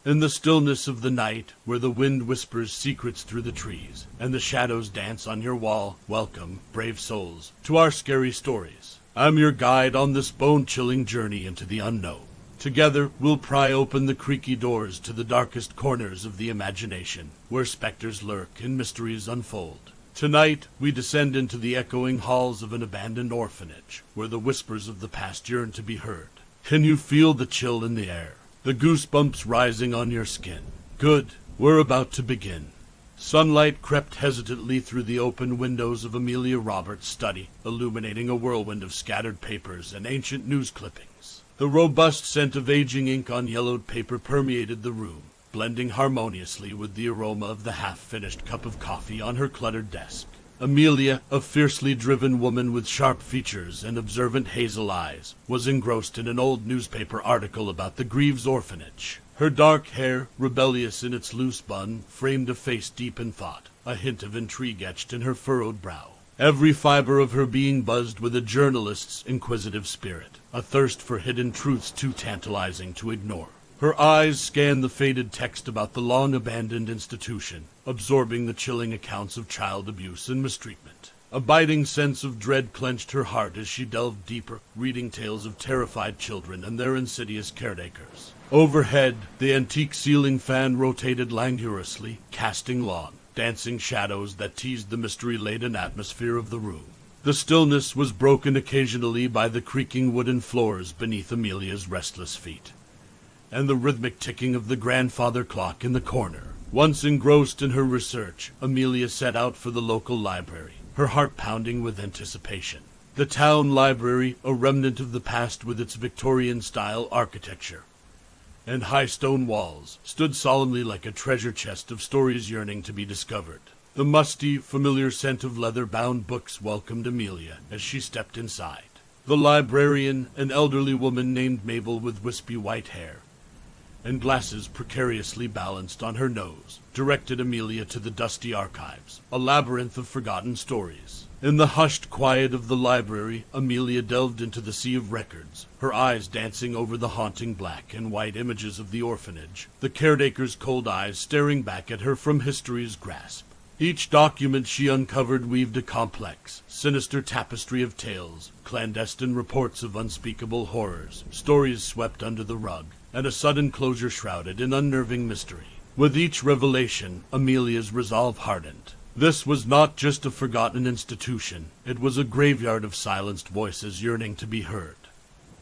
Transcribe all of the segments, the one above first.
In the stillness of the night, where the wind whispers secrets through the trees, and the shadows dance on your wall, welcome, brave souls, to our scary stories. I'm your guide on this bone-chilling journey into the unknown. Together, we'll pry open the creaky doors to the darkest corners of the imagination, where specters lurk and mysteries unfold. Tonight, we descend into the echoing halls of an abandoned orphanage, where the whispers of the past yearn to be heard. Can you feel the chill in the air? The goosebumps rising on your skin? Good, we're about to begin. Sunlight crept hesitantly through the open windows of Amelia Roberts' study, illuminating a whirlwind of scattered papers and ancient news clippings. The robust scent of aging ink on yellowed paper permeated the room, blending harmoniously with the aroma of the half-finished cup of coffee on her cluttered desk. Amelia, a fiercely driven woman with sharp features and observant hazel eyes, was engrossed in an old newspaper article about the Greaves orphanage. Her dark hair, rebellious in its loose bun, framed a face deep in thought, a hint of intrigue etched in her furrowed brow. Every fiber of her being buzzed with a journalist's inquisitive spirit, a thirst for hidden truths too tantalizing to ignore. Her eyes scanned the faded text about the long-abandoned institution, absorbing the chilling accounts of child abuse and mistreatment. A biting sense of dread clenched her heart as she delved deeper, reading tales of terrified children and their insidious caretakers. Overhead, the antique ceiling fan rotated languorously, casting long, dancing shadows that teased the mystery-laden atmosphere of the room. The stillness was broken occasionally by the creaking wooden floors beneath Amelia's restless feet, and the rhythmic ticking of the grandfather clock in the corner. Once engrossed in her research, Amelia set out for the local library, her heart pounding with anticipation. The town library, a remnant of the past with its Victorian-style architecture and high stone walls, stood solemnly like a treasure chest of stories yearning to be discovered. The musty, familiar scent of leather-bound books welcomed Amelia as she stepped inside. The librarian, an elderly woman named Mabel with wispy white hair and glasses precariously balanced on her nose, directed Amelia to the dusty archives, a labyrinth of forgotten stories. In the hushed quiet of the library, Amelia delved into the sea of records, her eyes dancing over the haunting black and white images of the orphanage, the caretaker's cold eyes staring back at her from history's grasp. Each document she uncovered weaved a complex, sinister tapestry of tales, clandestine reports of unspeakable horrors, stories swept under the rug, and a sudden closure shrouded in unnerving mystery. With each revelation, Amelia's resolve hardened. This was not just a forgotten institution, it was a graveyard of silenced voices yearning to be heard.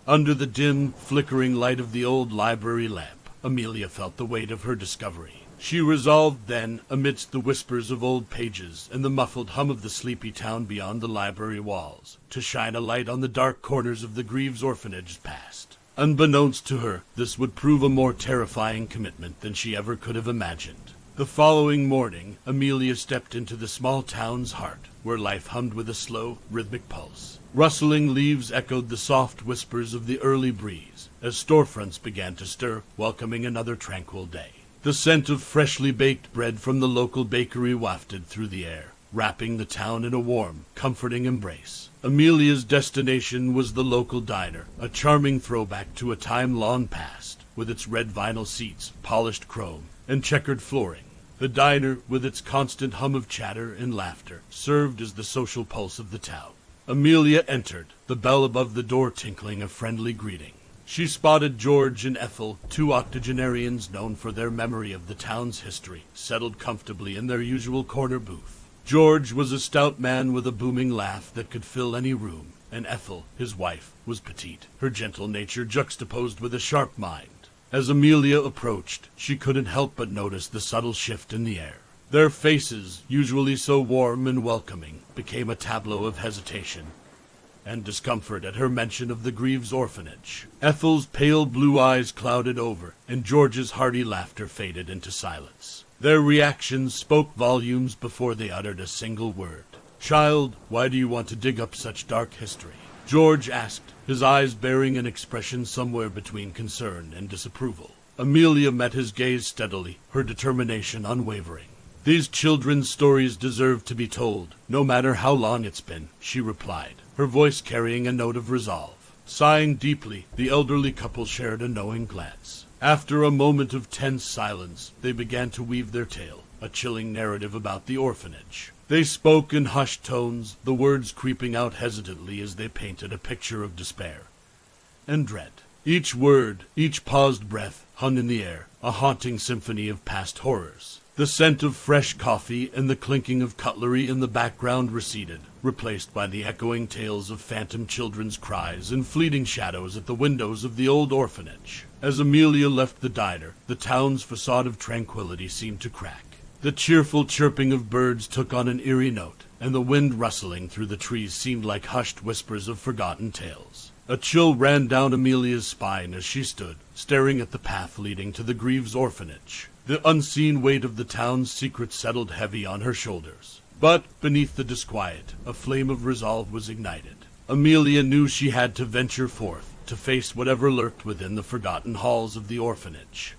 Under the dim, flickering light of the old library lamp, Amelia felt the weight of her discovery. She resolved then, amidst the whispers of old pages and the muffled hum of the sleepy town beyond the library walls, to shine a light on the dark corners of the Greaves orphanage's past. Unbeknownst to her, this would prove a more terrifying commitment than she ever could have imagined. The following morning, Amelia stepped into the small town's heart, where life hummed with a slow, rhythmic pulse. Rustling leaves echoed the soft whispers of the early breeze, as storefronts began to stir, welcoming another tranquil day. The scent of freshly baked bread from the local bakery wafted through the air, wrapping the town in a warm, comforting embrace. Amelia's destination was the local diner, a charming throwback to a time long past, with its red vinyl seats, polished chrome, and checkered flooring. The diner, with its constant hum of chatter and laughter, served as the social pulse of the town. Amelia entered, the bell above the door tinkling a friendly greeting. She spotted George and Ethel, two octogenarians known for their memory of the town's history, settled comfortably in their usual corner booth. George was a stout man with a booming laugh that could fill any room, and Ethel, his wife, was petite, her gentle nature juxtaposed with a sharp mind. As Amelia approached, she couldn't help but notice the subtle shift in the air. Their faces, usually so warm and welcoming, became a tableau of hesitation and discomfort at her mention of the Greaves orphanage. Ethel's pale blue eyes clouded over, and George's hearty laughter faded into silence. Their reactions spoke volumes before they uttered a single word. "Child, why do you want to dig up such dark history?" George asked, his eyes bearing an expression somewhere between concern and disapproval. Amelia met his gaze steadily, her determination unwavering. "These children's stories deserve to be told, no matter how long it's been," she replied, her voice carrying a note of resolve. Sighing deeply, the elderly couple shared a knowing glance. After a moment of tense silence, they began to weave their tale, a chilling narrative about the orphanage. They spoke in hushed tones, the words creeping out hesitantly as they painted a picture of despair and dread. Each word, each paused breath, hung in the air, a haunting symphony of past horrors. The scent of fresh coffee and the clinking of cutlery in the background receded, replaced by the echoing tales of phantom children's cries and fleeting shadows at the windows of the old orphanage. As Amelia left the diner, the town's facade of tranquility seemed to crack. The cheerful chirping of birds took on an eerie note, and the wind rustling through the trees seemed like hushed whispers of forgotten tales. A chill ran down Amelia's spine as she stood, staring at the path leading to the Greaves orphanage. The unseen weight of the town's secret settled heavy on her shoulders. But beneath the disquiet, a flame of resolve was ignited. Amelia knew she had to venture forth, to face whatever lurked within the forgotten halls of the orphanage.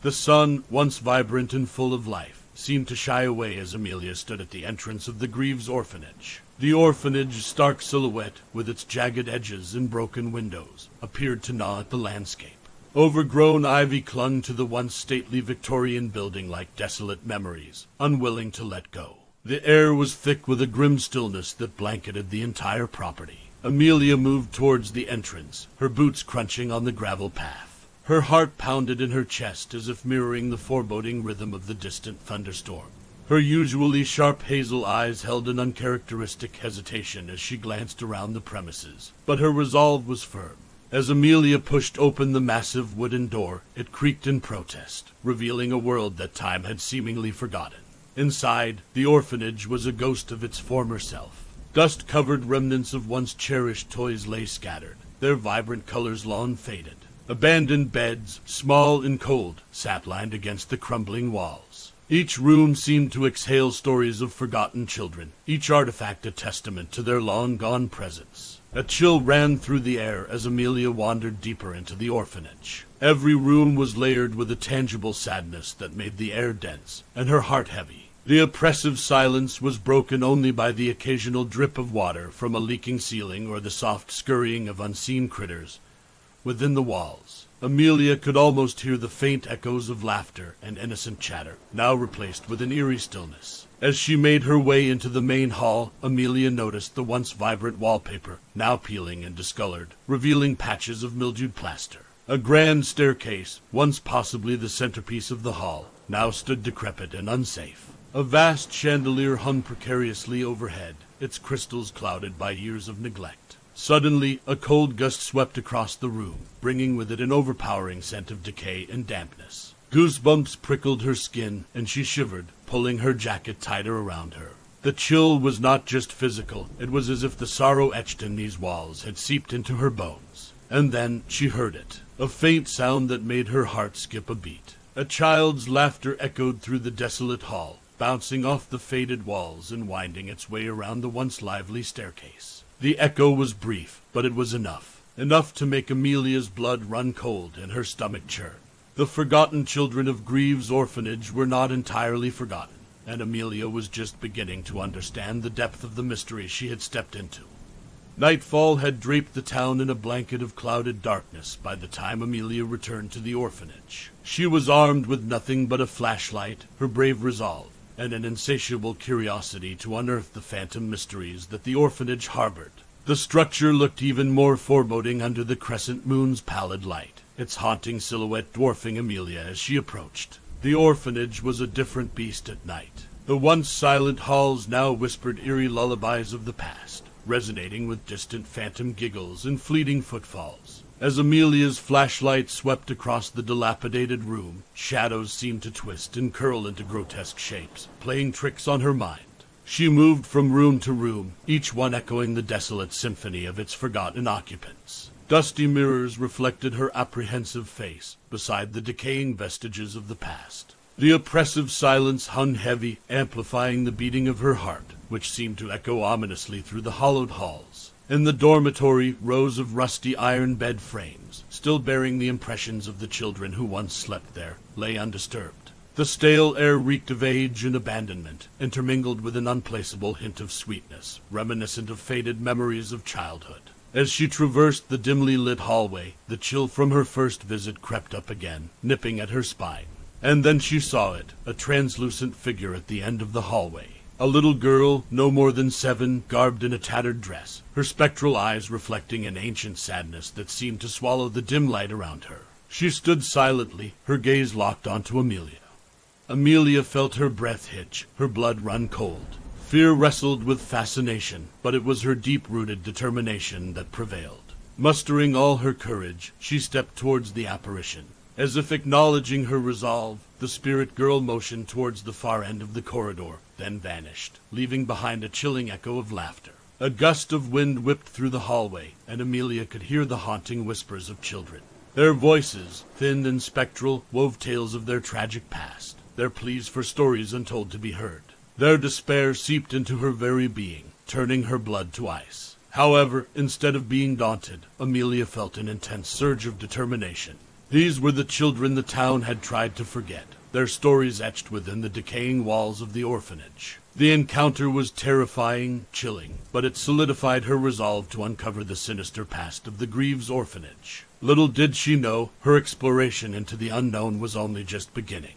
The sun, once vibrant and full of life, seemed to shy away as Amelia stood at the entrance of the Greaves orphanage. The orphanage, stark silhouette, with its jagged edges and broken windows, appeared to gnaw at the landscape. Overgrown ivy clung to the once stately Victorian building like desolate memories, unwilling to let go. The air was thick with a grim stillness that blanketed the entire property. Amelia moved towards the entrance, her boots crunching on the gravel path. Her heart pounded in her chest as if mirroring the foreboding rhythm of the distant thunderstorm. Her usually sharp hazel eyes held an uncharacteristic hesitation as she glanced around the premises, but her resolve was firm. As Amelia pushed open the massive wooden door, it creaked in protest, revealing a world that time had seemingly forgotten. Inside, the orphanage was a ghost of its former self. Dust-covered remnants of once cherished toys lay scattered, their vibrant colors long faded. Abandoned beds, small and cold, sat lined against the crumbling walls. Each room seemed to exhale stories of forgotten children, each artifact a testament to their long-gone presence. A chill ran through the air as Amelia wandered deeper into the orphanage. Every room was layered with a tangible sadness that made the air dense, and her heart heavy. The oppressive silence was broken only by the occasional drip of water from a leaking ceiling or the soft scurrying of unseen critters within the walls. Amelia could almost hear the faint echoes of laughter and innocent chatter, now replaced with an eerie stillness. As she made her way into the main hall, Amelia noticed the once vibrant wallpaper, now peeling and discolored, revealing patches of mildewed plaster. A grand staircase, once possibly the centerpiece of the hall, now stood decrepit and unsafe. A vast chandelier hung precariously overhead, its crystals clouded by years of neglect. Suddenly, a cold gust swept across the room, bringing with it an overpowering scent of decay and dampness. Goosebumps prickled her skin, and she shivered, pulling her jacket tighter around her. The chill was not just physical, it was as if the sorrow etched in these walls had seeped into her bones. And then she heard it, a faint sound that made her heart skip a beat. A child's laughter echoed through the desolate hall, bouncing off the faded walls and winding its way around the once lively staircase. The echo was brief, but it was enough to make Amelia's blood run cold and her stomach churn. The forgotten children of Greaves orphanage were not entirely forgotten, and Amelia was just beginning to understand the depth of the mystery she had stepped into. Nightfall had draped the town in a blanket of clouded darkness by the time Amelia returned to the orphanage. She was armed with nothing but a flashlight, her brave resolve, and an insatiable curiosity to unearth the phantom mysteries that the orphanage harbored. The structure looked even more foreboding under the crescent moon's pallid light, its haunting silhouette dwarfing Amelia as she approached. The orphanage was a different beast at night. The once silent halls now whispered eerie lullabies of the past, resonating with distant phantom giggles and fleeting footfalls. As Amelia's flashlight swept across the dilapidated room, shadows seemed to twist and curl into grotesque shapes, playing tricks on her mind. She moved from room to room, each one echoing the desolate symphony of its forgotten occupants. Dusty mirrors reflected her apprehensive face beside the decaying vestiges of the past. The oppressive silence hung heavy, amplifying the beating of her heart, which seemed to echo ominously through the hollowed halls. In the dormitory, rows of rusty iron bed frames, still bearing the impressions of the children who once slept there, lay undisturbed. The stale air reeked of age and abandonment, intermingled with an unplaceable hint of sweetness, reminiscent of faded memories of childhood. As she traversed the dimly lit hallway, the chill from her first visit crept up again, nipping at her spine. And then she saw it, a translucent figure at the end of the hallway. A little girl, no more than 7, garbed in a tattered dress, her spectral eyes reflecting an ancient sadness that seemed to swallow the dim light around her. She stood silently, her gaze locked onto Amelia. Amelia felt her breath hitch, her blood run cold. Fear wrestled with fascination, but it was her deep-rooted determination that prevailed. Mustering all her courage, she stepped towards the apparition. As if acknowledging her resolve, the spirit girl motioned towards the far end of the corridor, then vanished, leaving behind a chilling echo of laughter. A gust of wind whipped through the hallway, and Amelia could hear the haunting whispers of children. Their voices, thin and spectral, wove tales of their tragic past, their pleas for stories untold to be heard. Their despair seeped into her very being, turning her blood to ice. However, instead of being daunted, Amelia felt an intense surge of determination. These were the children the town had tried to forget, their stories etched within the decaying walls of the orphanage. The encounter was terrifying, chilling, but it solidified her resolve to uncover the sinister past of the Greaves orphanage. Little did she know, her exploration into the unknown was only just beginning.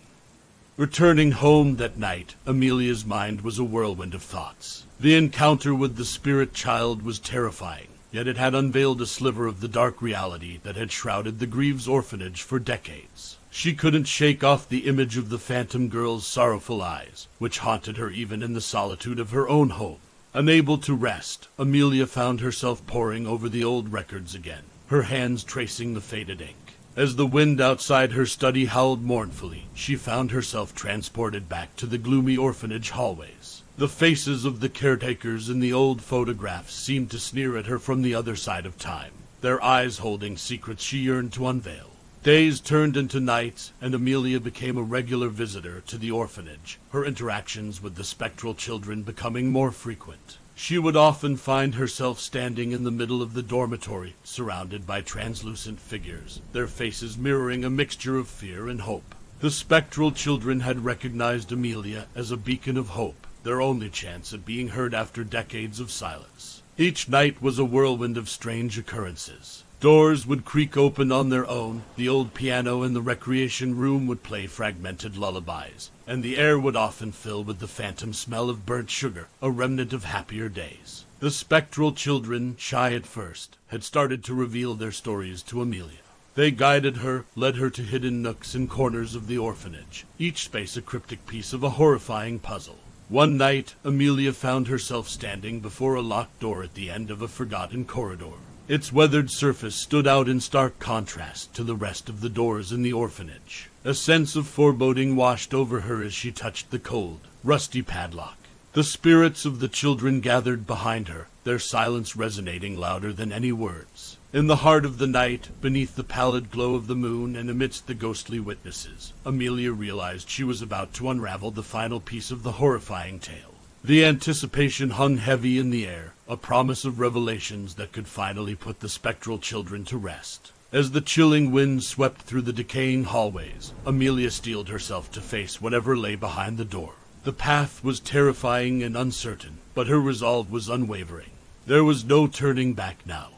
Returning home that night, Amelia's mind was a whirlwind of thoughts. The encounter with the spirit child was terrifying, yet it had unveiled a sliver of the dark reality that had shrouded the Greaves orphanage for decades. She couldn't shake off the image of the phantom girl's sorrowful eyes, which haunted her even in the solitude of her own home. Unable to rest, Amelia found herself poring over the old records again, her hands tracing the faded ink. As the wind outside her study howled mournfully, she found herself transported back to the gloomy orphanage hallways. The faces of the caretakers in the old photographs seemed to sneer at her from the other side of time, their eyes holding secrets she yearned to unveil. Days turned into nights, and Amelia became a regular visitor to the orphanage, her interactions with the spectral children becoming more frequent. She would often find herself standing in the middle of the dormitory, surrounded by translucent figures, their faces mirroring a mixture of fear and hope. The spectral children had recognized Amelia as a beacon of hope, their only chance at being heard after decades of silence. Each night was a whirlwind of strange occurrences. Doors would creak open on their own, the old piano in the recreation room would play fragmented lullabies, and the air would often fill with the phantom smell of burnt sugar, a remnant of happier days. The spectral children, shy at first, had started to reveal their stories to Amelia. They guided her, led her to hidden nooks and corners of the orphanage, each space a cryptic piece of a horrifying puzzle. One night, Amelia found herself standing before a locked door at the end of a forgotten corridor. Its weathered surface stood out in stark contrast to the rest of the doors in the orphanage. A sense of foreboding washed over her as she touched the cold, rusty padlock. The spirits of the children gathered behind her, their silence resonating louder than any words. In the heart of the night, beneath the pallid glow of the moon and amidst the ghostly witnesses, Amelia realized she was about to unravel the final piece of the horrifying tale. The anticipation hung heavy in the air, a promise of revelations that could finally put the spectral children to rest. As the chilling wind swept through the decaying hallways, Amelia steeled herself to face whatever lay behind the door. The path was terrifying and uncertain, but her resolve was unwavering. There was no turning back now.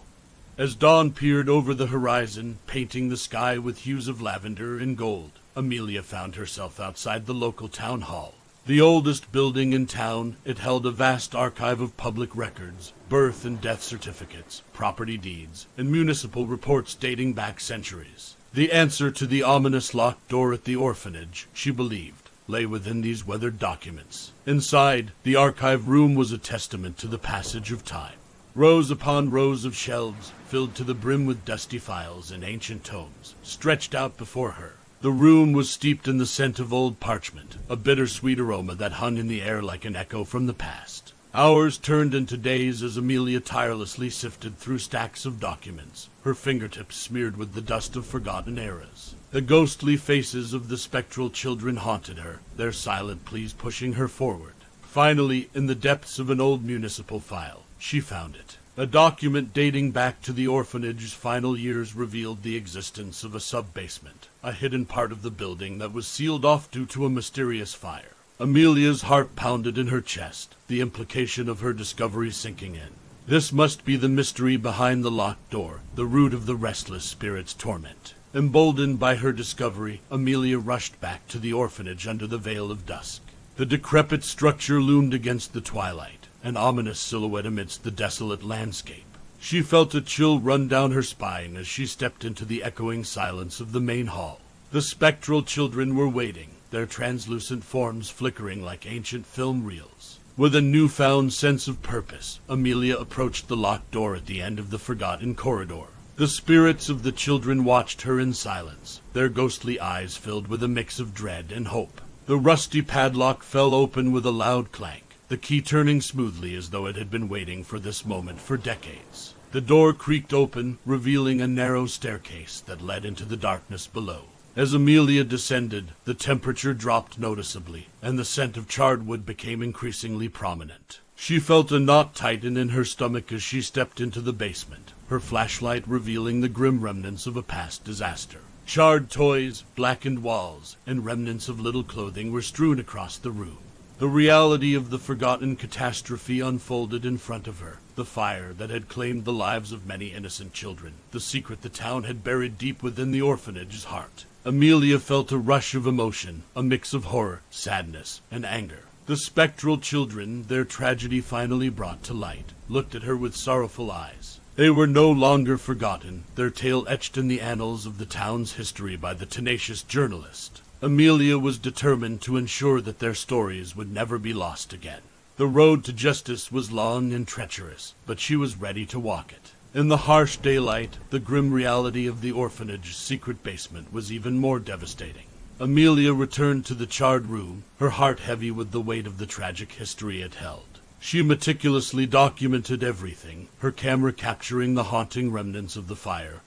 As dawn peered over the horizon, painting the sky with hues of lavender and gold, Amelia found herself outside the local town hall. The oldest building in town, it held a vast archive of public records, birth and death certificates, property deeds, and municipal reports dating back centuries. The answer to the ominous locked door at the orphanage, she believed, lay within these weathered documents. Inside, the archive room was a testament to the passage of time. Rows upon rows of shelves, filled to the brim with dusty files and ancient tomes, stretched out before her. The room was steeped in the scent of old parchment, a bittersweet aroma that hung in the air like an echo from the past. Hours turned into days as Amelia tirelessly sifted through stacks of documents, her fingertips smeared with the dust of forgotten eras. The ghostly faces of the spectral children haunted her, their silent pleas pushing her forward. Finally, in the depths of an old municipal file, she found it. A document dating back to the orphanage's final years revealed the existence of a sub-basement, a hidden part of the building that was sealed off due to a mysterious fire. Amelia's heart pounded in her chest, the implication of her discovery sinking in. This must be the mystery behind the locked door, the root of the restless spirit's torment. Emboldened by her discovery, Amelia rushed back to the orphanage under the veil of dusk. The decrepit structure loomed against the twilight, an ominous silhouette amidst the desolate landscape. She felt a chill run down her spine as she stepped into the echoing silence of the main hall. The spectral children were waiting, their translucent forms flickering like ancient film reels. With a newfound sense of purpose, Amelia approached the locked door at the end of the forgotten corridor. The spirits of the children watched her in silence, their ghostly eyes filled with a mix of dread and hope. The rusty padlock fell open with a loud clank, the key turning smoothly as though it had been waiting for this moment for decades. The door creaked open, revealing a narrow staircase that led into the darkness below. As Amelia descended, the temperature dropped noticeably, and the scent of charred wood became increasingly prominent. She felt a knot tighten in her stomach as she stepped into the basement, her flashlight revealing the grim remnants of a past disaster. Charred toys, blackened walls, and remnants of little clothing were strewn across the room. The reality of the forgotten catastrophe unfolded in front of her. The fire that had claimed the lives of many innocent children. The secret the town had buried deep within the orphanage's heart. Amelia felt a rush of emotion, a mix of horror, sadness, and anger. The spectral children, their tragedy finally brought to light, looked at her with sorrowful eyes. They were no longer forgotten, their tale etched in the annals of the town's history by the tenacious journalist. Amelia was determined to ensure that their stories would never be lost again. The road to justice was long and treacherous, but she was ready to walk it. In the harsh daylight, the grim reality of the orphanage's secret basement was even more devastating. Amelia returned to the charred room, her heart heavy with the weight of the tragic history it held. She meticulously documented everything, her camera capturing the haunting remnants of the fire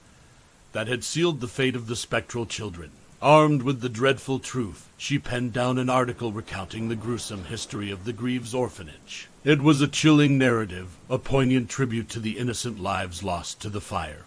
that had sealed the fate of the spectral children. Armed with the dreadful truth, she penned down an article recounting the gruesome history of the Greaves orphanage. It was a chilling narrative, a poignant tribute to the innocent lives lost to the fire,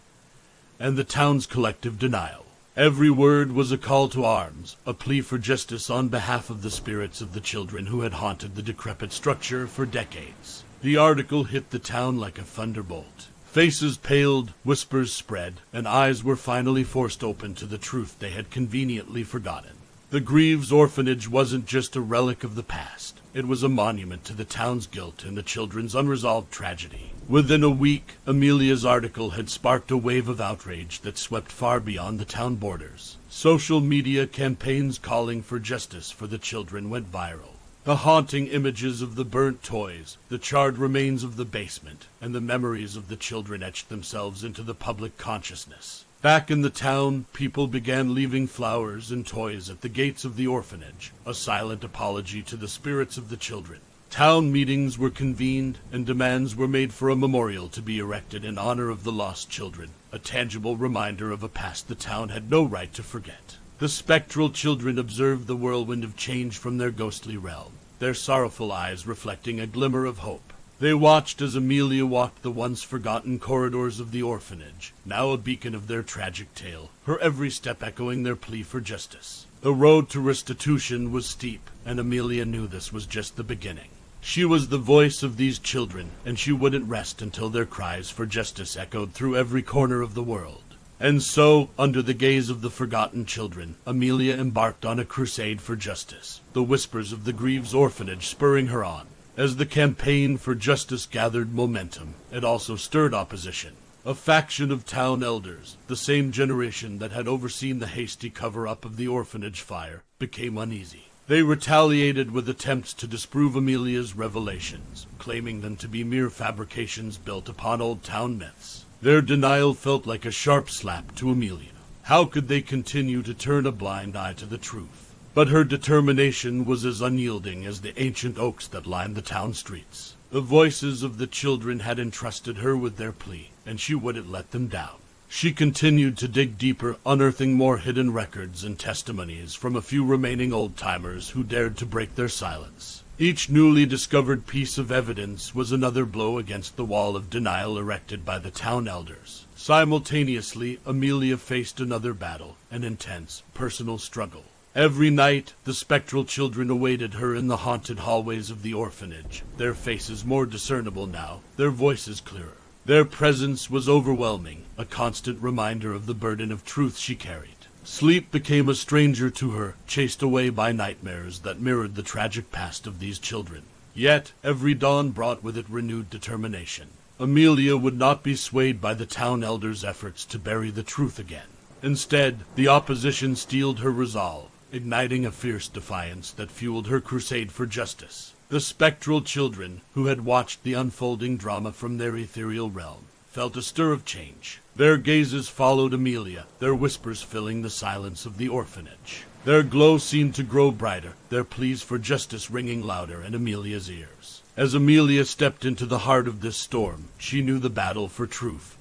and the town's collective denial. Every word was a call to arms, a plea for justice on behalf of the spirits of the children who had haunted the decrepit structure for decades. The article hit the town like a thunderbolt. Faces paled, whispers spread, and eyes were finally forced open to the truth they had conveniently forgotten. The Greaves orphanage wasn't just a relic of the past. It was a monument to the town's guilt and the children's unresolved tragedy. Within a week, Amelia's article had sparked a wave of outrage that swept far beyond the town borders. Social media campaigns calling for justice for the children went viral. The haunting images of the burnt toys, the charred remains of the basement, and the memories of the children etched themselves into the public consciousness. Back in the town, people began leaving flowers and toys at the gates of the orphanage, a silent apology to the spirits of the children. Town meetings were convened, and demands were made for a memorial to be erected in honor of the lost children, a tangible reminder of a past the town had no right to forget. The spectral children observed the whirlwind of change from their ghostly realm, their sorrowful eyes reflecting a glimmer of hope. They watched as Amelia walked the once forgotten corridors of the orphanage, now a beacon of their tragic tale, her every step echoing their plea for justice. The road to restitution was steep, and Amelia knew this was just the beginning. She was the voice of these children, and she wouldn't rest until their cries for justice echoed through every corner of the world. And so, under the gaze of the forgotten children, Amelia embarked on a crusade for justice, the whispers of the Greaves orphanage spurring her on. As the campaign for justice gathered momentum, it also stirred opposition. A faction of town elders, the same generation that had overseen the hasty cover-up of the orphanage fire, became uneasy. They retaliated with attempts to disprove Amelia's revelations, claiming them to be mere fabrications built upon old town myths. Their denial felt like a sharp slap to Amelia. How could they continue to turn a blind eye to the truth? But her determination was as unyielding as the ancient oaks that lined the town streets. The voices of the children had entrusted her with their plea, and she wouldn't let them down. She continued to dig deeper, unearthing more hidden records and testimonies from a few remaining old-timers who dared to break their silence. Each newly discovered piece of evidence was another blow against the wall of denial erected by the town elders. Simultaneously, Amelia faced another battle, an intense, personal struggle. Every night, the spectral children awaited her in the haunted hallways of the orphanage, their faces more discernible now, their voices clearer. Their presence was overwhelming, a constant reminder of the burden of truth she carried. Sleep became a stranger to her, chased away by nightmares that mirrored the tragic past of these children. Yet, every dawn brought with it renewed determination. Amelia would not be swayed by the town elders' efforts to bury the truth again. Instead, the opposition steeled her resolve, igniting a fierce defiance that fueled her crusade for justice. The spectral children, who had watched the unfolding drama from their ethereal realm, felt a stir of change. Their gazes followed Amelia, their whispers filling the silence of the orphanage. Their glow seemed to grow brighter, their pleas for justice ringing louder in Amelia's ears. As Amelia stepped into the heart of this storm, she knew the battle for truth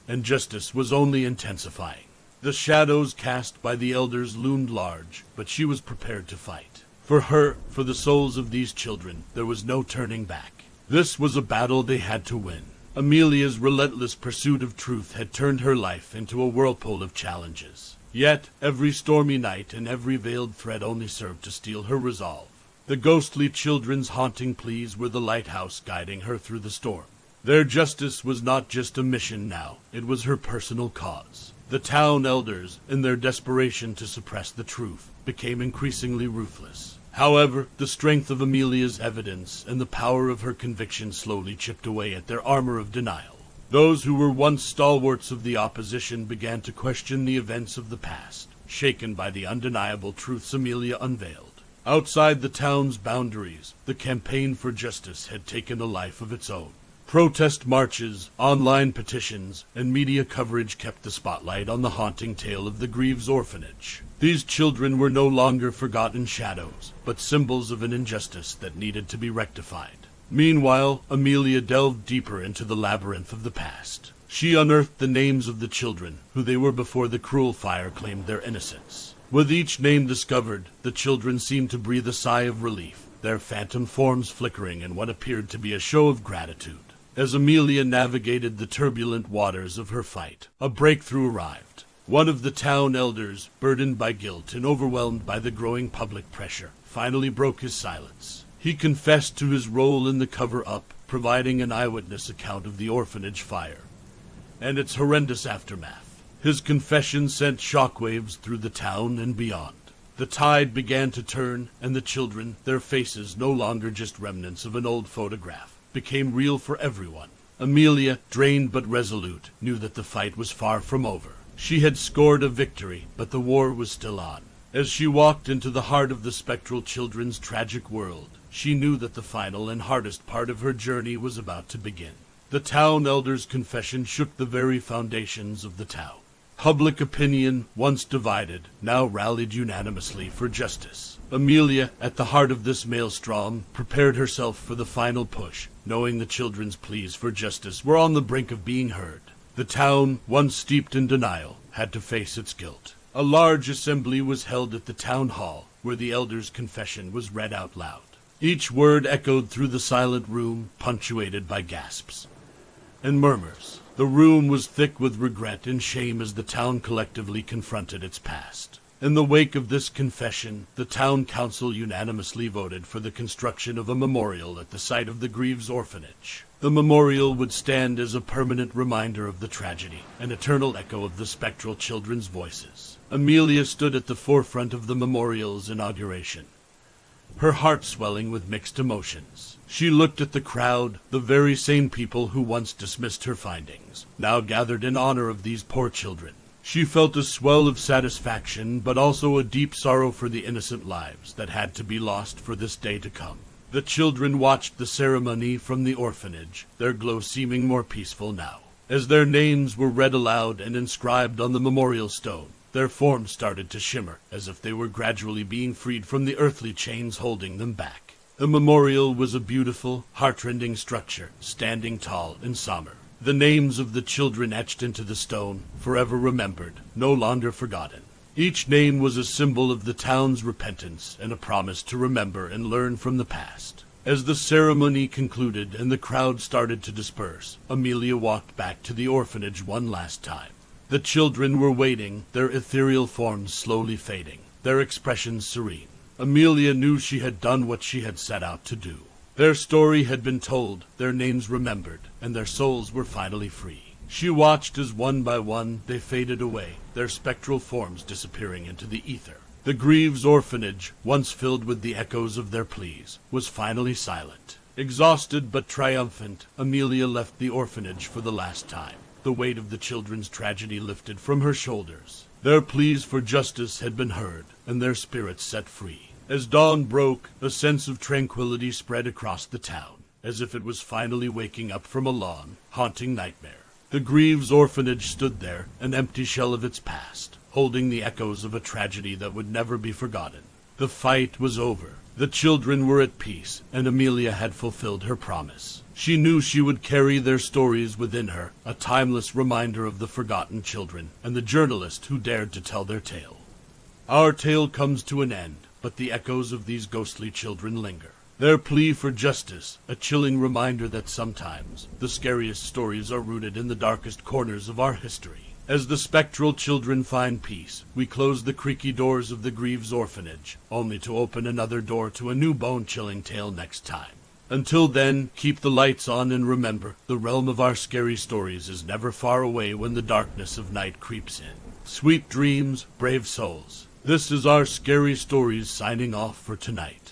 and justice was only intensifying. The shadows cast by the elders loomed large, but she was prepared to fight. For her, for the souls of these children, there was no turning back. This was a battle they had to win. Amelia's relentless pursuit of truth had turned her life into a whirlpool of challenges. Yet, every stormy night and every veiled threat only served to steel her resolve. The ghostly children's haunting pleas were the lighthouse guiding her through the storm. Their justice was not just a mission now, it was her personal cause. The town elders, in their desperation to suppress the truth, became increasingly ruthless. However, the strength of Amelia's evidence and the power of her conviction slowly chipped away at their armor of denial. Those who were once stalwarts of the opposition began to question the events of the past, shaken by the undeniable truths Amelia unveiled. Outside the town's boundaries, the campaign for justice had taken a life of its own. Protest marches, online petitions, and media coverage kept the spotlight on the haunting tale of the Greaves orphanage. These children were no longer forgotten shadows, but symbols of an injustice that needed to be rectified. Meanwhile, Amelia delved deeper into the labyrinth of the past. She unearthed the names of the children, who they were before the cruel fire claimed their innocence. With each name discovered, the children seemed to breathe a sigh of relief, their phantom forms flickering in what appeared to be a show of gratitude. As Amelia navigated the turbulent waters of her fight, a breakthrough arrived. One of the town elders, burdened by guilt and overwhelmed by the growing public pressure, finally broke his silence. He confessed to his role in the cover-up, providing an eyewitness account of the orphanage fire and its horrendous aftermath. His confession sent shockwaves through the town and beyond. The tide began to turn, and the children, their faces no longer just remnants of an old photograph, became real for everyone. Amelia, drained but resolute, knew that the fight was far from over. She had scored a victory, but the war was still on. As she walked into the heart of the spectral children's tragic world, she knew that the final and hardest part of her journey was about to begin. The town elder's confession shook the very foundations of the town. Public opinion, once divided, now rallied unanimously for justice. Amelia, at the heart of this maelstrom, prepared herself for the final push, knowing the children's pleas for justice were on the brink of being heard. The town, once steeped in denial, had to face its guilt. A large assembly was held at the town hall, where the elder's confession was read out loud. Each word echoed through the silent room, punctuated by gasps and murmurs. The room was thick with regret and shame as the town collectively confronted its past. In the wake of this confession, the town council unanimously voted for the construction of a memorial at the site of the Greaves orphanage. The memorial would stand as a permanent reminder of the tragedy, an eternal echo of the spectral children's voices. Amelia stood at the forefront of the memorial's inauguration, her heart swelling with mixed emotions. She looked at the crowd, the very same people who once dismissed her findings, now gathered in honor of these poor children. She felt a swell of satisfaction, but also a deep sorrow for the innocent lives that had to be lost for this day to come. The children watched the ceremony from the orphanage, their glow seeming more peaceful now. As their names were read aloud and inscribed on the memorial stone, their forms started to shimmer, as if they were gradually being freed from the earthly chains holding them back. The memorial was a beautiful, heart-rending structure, standing tall and somber. The names of the children etched into the stone, forever remembered, no longer forgotten. Each name was a symbol of the town's repentance and a promise to remember and learn from the past. As the ceremony concluded and the crowd started to disperse, Amelia walked back to the orphanage one last time. The children were waiting, their ethereal forms slowly fading. their expressions serene. Amelia knew she had done what she had set out to do. Their story had been told, their names remembered, and their souls were finally free. She watched as one by one they faded away, their spectral forms disappearing into the ether. The Greaves orphanage, once filled with the echoes of their pleas, was finally silent. Exhausted but triumphant, Amelia left the orphanage for the last time. The weight of the children's tragedy lifted from her shoulders. Their pleas for justice had been heard, and their spirits set free. As dawn broke, a sense of tranquility spread across the town, as if it was finally waking up from a long, haunting nightmare. The Greaves orphanage stood there, an empty shell of its past, holding the echoes of a tragedy that would never be forgotten. The fight was over. The children were at peace, and Amelia had fulfilled her promise. She knew she would carry their stories within her, a timeless reminder of the forgotten children, and the journalist who dared to tell their tale. Our tale comes to an end, but the echoes of these ghostly children linger. Their plea for justice, a chilling reminder that sometimes the scariest stories are rooted in the darkest corners of our history. As the spectral children find peace, we close the creaky doors of the Greaves orphanage, only to open another door to a new bone-chilling tale next time. Until then, keep the lights on and remember, the realm of our scary stories is never far away when the darkness of night creeps in. Sweet dreams, brave souls. This is our Scary Stories signing off for tonight.